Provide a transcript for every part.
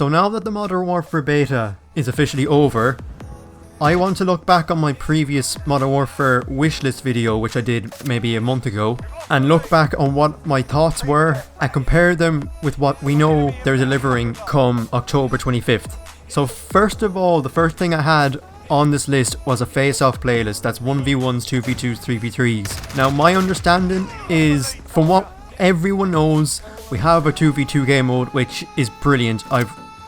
So now that the Modern Warfare beta is officially over, I want to look back on my previous Modern Warfare wishlist video, which I did maybe a month ago, and look back on what my thoughts were and compare them with what we know they're delivering come October 25th. So first of all, the first thing I had on this list was a Faceoff playlist. That's 1v1s, 2v2s, 3v3s. Now my understanding is, from what everyone knows, we have a 2v2 game mode, which is brilliant.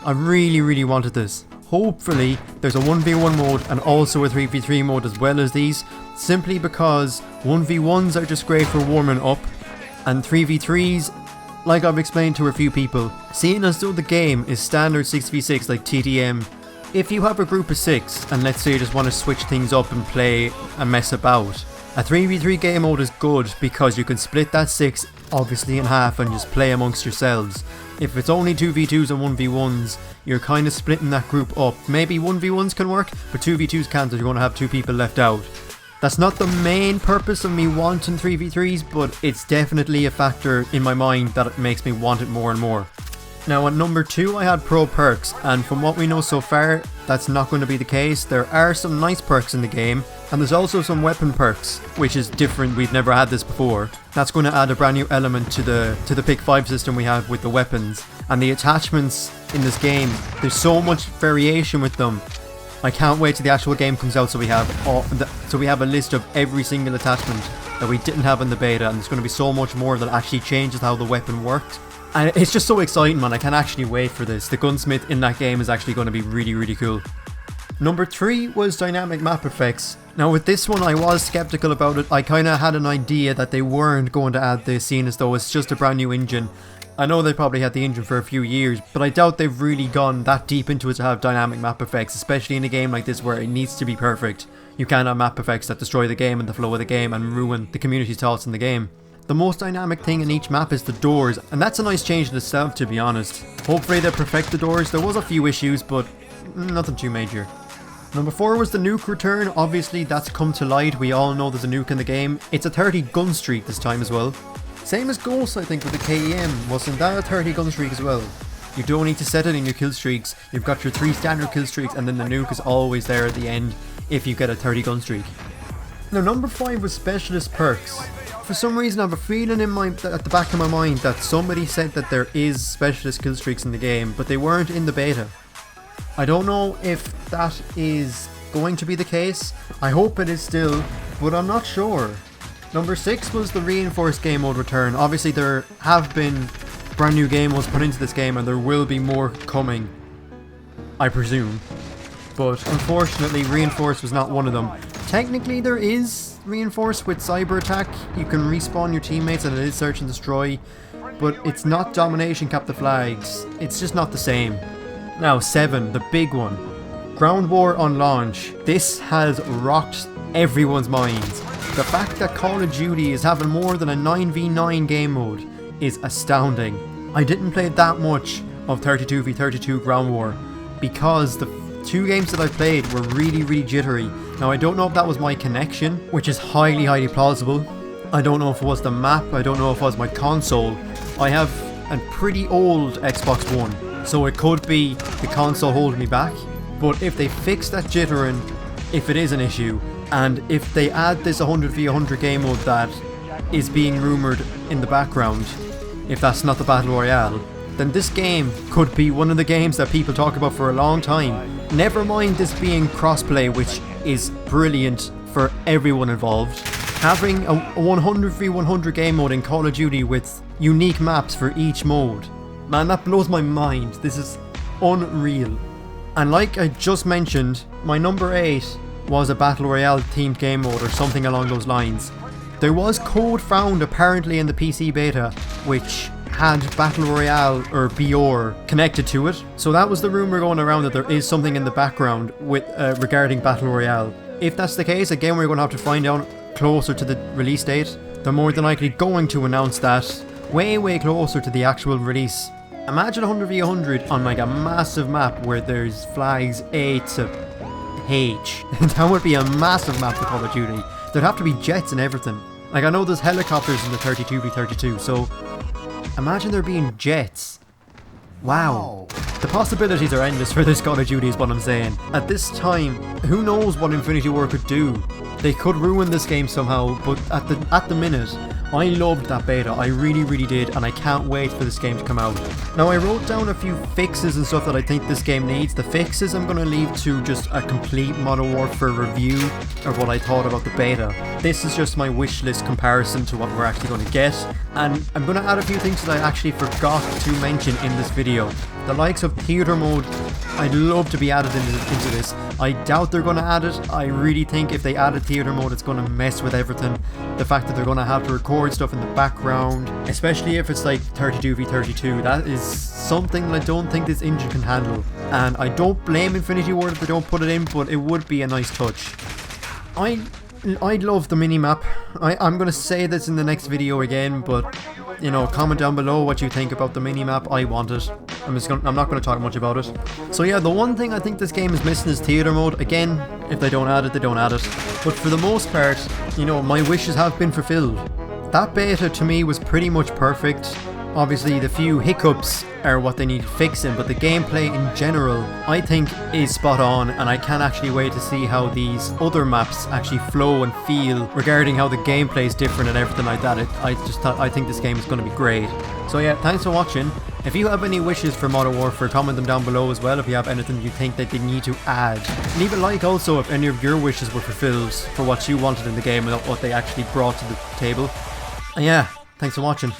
I really wanted this. Hopefully there's a 1v1 mode and also a 3v3 mode as well as these, simply because 1v1s are just great for warming up, and 3v3s, like I've explained to a few people, seeing as though the game is standard 6v6 like TDM, if you have a group of 6 and let's say you just want to switch things up and play and mess about, a 3v3 game mode is good because you can split that 6 obviously in half and just play amongst yourselves. If it's only 2v2s and 1v1s, you're kind of splitting that group up. Maybe 1v1s can work, but 2v2s can't, so you're going to have 2 people left out. That's not the main purpose of me wanting 3v3s, but it's definitely a factor in my mind that it makes me want it more and more. Now at number 2 I had pro perks, and from what we know so far, that's not going to be the case. There are some nice perks in the game, and there's also some weapon perks, which is different. We've never had this before. That's going to add a brand new element to the pick 5 system we have with the weapons. And the attachments in this game, there's so much variation with them. I can't wait till the actual game comes out so we have a list of every single attachment that we didn't have in the beta, and there's going to be so much more that actually changes how the weapon works. And it's just so exciting, man. I can't actually wait for this. The gunsmith in that game is actually going to be really cool. Number 3 was dynamic map effects. Now with this one I was skeptical about it. I kind of had an idea that they weren't going to add this, seeing as though it's just a brand new engine. I know they probably had the engine for a few years, but I doubt they've really gone that deep into it to have dynamic map effects, especially in a game like this where it needs to be perfect. You can't have map effects that destroy the game and the flow of the game and ruin the community's thoughts in the game. The most dynamic thing in each map is the doors, and that's a nice change in itself, to be honest. Hopefully they perfect the doors. There was a few issues, but nothing too major. Number 4 was the Nuke Return. Obviously that's come to light. We all know there's a nuke in the game. It's a 30 gun streak this time as well. Same as Ghost, I think, with the KEM. Wasn't that a 30 gun streak as well? You don't need to set it in your kill streaks. You've got your 3 standard kill streaks, and then the nuke is always there at the end if you get a 30 gun streak. Now number 5 was specialist perks. For some reason I have a feeling at the back of my mind that somebody said that there is specialist kill streaks in the game, but they weren't in the beta. I don't know if that is going to be the case. I hope it is still, but I'm not sure. Number 6 was the reinforced game mode return. Obviously there have been brand new game modes put into this game, and there will be more coming, I presume. But unfortunately reinforced was not one of them. Technically there is reinforced with cyber attack. You can respawn your teammates and it is search and destroy, but it's not domination cap the flags. It's just not the same. Now 7, the big one. Ground war on launch. This has rocked everyone's minds. The fact that Call of Duty is having more than a 9v9 game mode is astounding. I didn't play that much of 32v32 ground war because the 2 games that I played were really jittery. Now I don't know if that was my connection, which is highly plausible. I don't know if it was the map, I don't know if it was my console. I have a pretty old Xbox One, so it could be the console holding me back. But if they fix that jittering, if it is an issue, and if they add this 100v100 game mode that is being rumoured in the background, if that's not the Battle Royale, then this game could be one of the games that people talk about for a long time. Never mind this being crossplay, which is brilliant for everyone involved. Having a 100v100 game mode in Call of Duty with unique maps for each mode, man, that blows my mind. This is unreal. And like I just mentioned, my number 8 was a Battle Royale themed game mode or something along those lines. There was code found apparently in the PC beta which had Battle Royale or BR connected to it. So that was the rumour going around, that there is something in the background with regarding Battle Royale. If that's the case, again we're going to have to find out closer to the release date. They're more than likely going to announce that way closer to the actual release. Imagine 100v100 on like a massive map where there's flags A to H. That would be a massive map for Call of Duty. There'd have to be jets and everything. Like I know there's helicopters in the 32v32, so imagine there being jets. Wow. The possibilities are endless for this Call of Duty is what I'm saying. At this time, who knows what Infinity Ward could do? They could ruin this game somehow, but at the minute, I loved that beta, I really did, and I can't wait for this game to come out. Now I wrote down a few fixes and stuff that I think this game needs. The fixes I'm going to leave to just a complete Modern Warfare review of what I thought about the beta. This is just my wish list comparison to what we're actually going to get, and I'm going to add a few things that I actually forgot to mention in this video. The likes of theater mode, I'd love to be added into this. I doubt they're going to add it. I really think if they added theater mode, it's going to mess with everything. The fact that they're going to have to record stuff in the background, especially if it's like 32v32, that is something that I don't think this engine can handle. And I don't blame Infinity Ward if they don't put it in, but it would be a nice touch. I love the minimap. I'm going to say this in the next video again, but you know, comment down below what you think about the minimap. I want it. I'm not going to talk much about it. So yeah, the one thing I think this game is missing is theater mode. Again, if they don't add it, they don't add it. But for the most part, you know, my wishes have been fulfilled. That beta to me was pretty much perfect. Obviously the few hiccups are what they need fixing, but the gameplay in general I think is spot on, and I can't actually wait to see how these other maps actually flow and feel regarding how the gameplay is different and everything like that. I think this game is going to be great. So yeah, thanks for watching. If you have any wishes for Modern Warfare, comment them down below as well. If you have anything you think that they need to add, leave a like also if any of your wishes were fulfilled for what you wanted in the game and what they actually brought to the table. And yeah, thanks for watching.